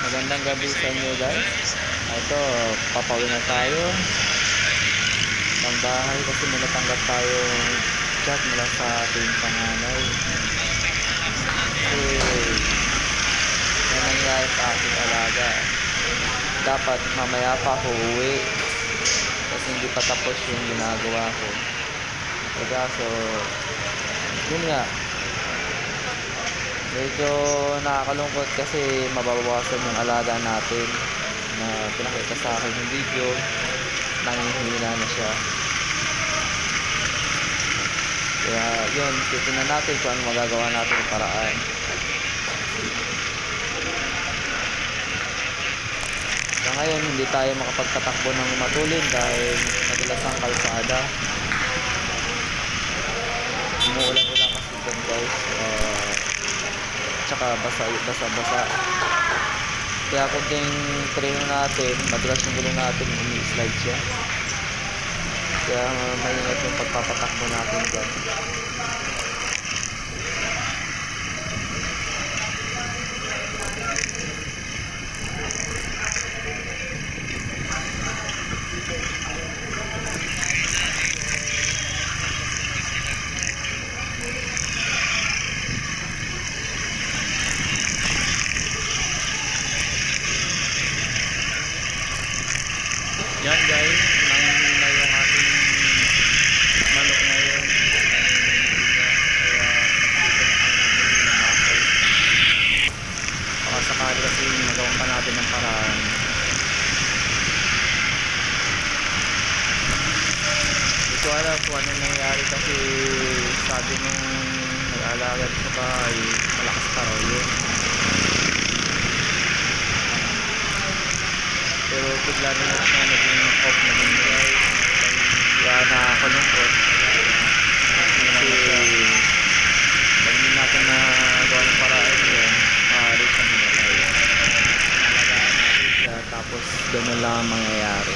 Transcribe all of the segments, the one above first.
Magandang gabi sa inyo guys. Ito, papauwi na tayo ng bahay kasi may natanggap tayo chat mula sa ating panganay. Kasi may nangyari sa ating alaga. Dapat mamaya pa ako uwi kasi hindi pa tapos yung ginagawa ko. So, yun nga. Medyo nakakalungkot kasi mababawasan yung alaga natin na pinakita sa akin yung video. Nangihina na siya. Kaya yun, titignan natin kung ano magagawa natin ng paraan. Sa ngayon, hindi tayo makapagtatakbo ng matulin dahil madalas ang kalsada. Umuulan-ulan kasi dyan guys. Tsaka basa-basa. Kaya kunting treno natin, madulas yung gulong natin, umi-slide siya. Kaya maingat yung pagpapatakbo natin dyan. Yan guys, nangihina yung ating manok ngayon. Kaya baka sakali kasi magawa pa natin ng paraan. Hindi ko alam kung ano nangyari kasi sabi nung nag-aalaga sa bahay, malakas pa raw yun. Pero bigla na lang siya naging off na din guys. Kaya nakakalungkot. Kasi pag hindi natin na gawa ng paraan yan, maaari siya mamatay. Nalagaan natin siya tapos gano'n lang ang mangyayari.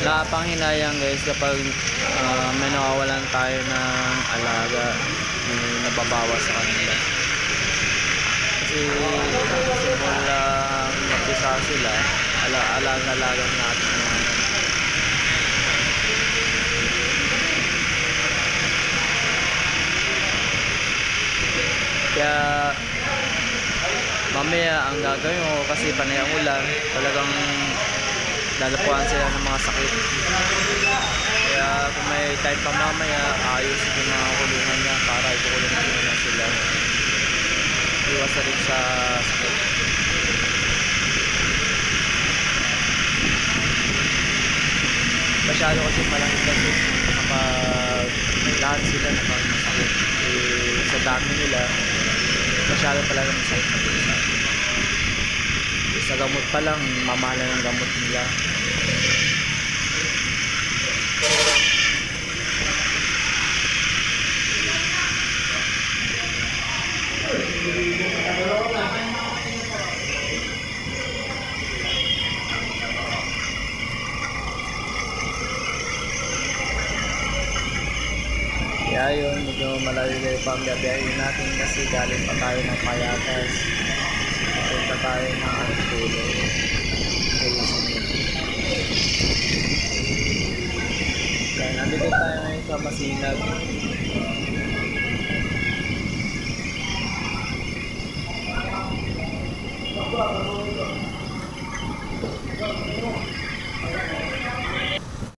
Nakapanghinayang guys kapag may nawawalan tayo ng alaga, may nababawas sa kanila. Kasi simula mag-isa sila, alaga natin naman. Kaya mamaya ang gagawin ko kasi panay ang ulan, talagang lalapuan sila ng mga sakit. Kaya kung may time pa mamaya, ayos yung mga kulungan niya para ikukulong na sila. Iwas rin sa sakit. Masyado kasi malamig kasi kapag lahat sila nakakasakit. Sa dami nila, masyado talaga masakit na bisa. Sa gamot pa lang, mamahala ng gamot nila. Kaya yun, medyo malayo pa ang gabiyahin natin kasi galing pa tayo ng Payatas. Punta tayo ng Antulo. Kaya nandito tayo ngayon sa Masinag.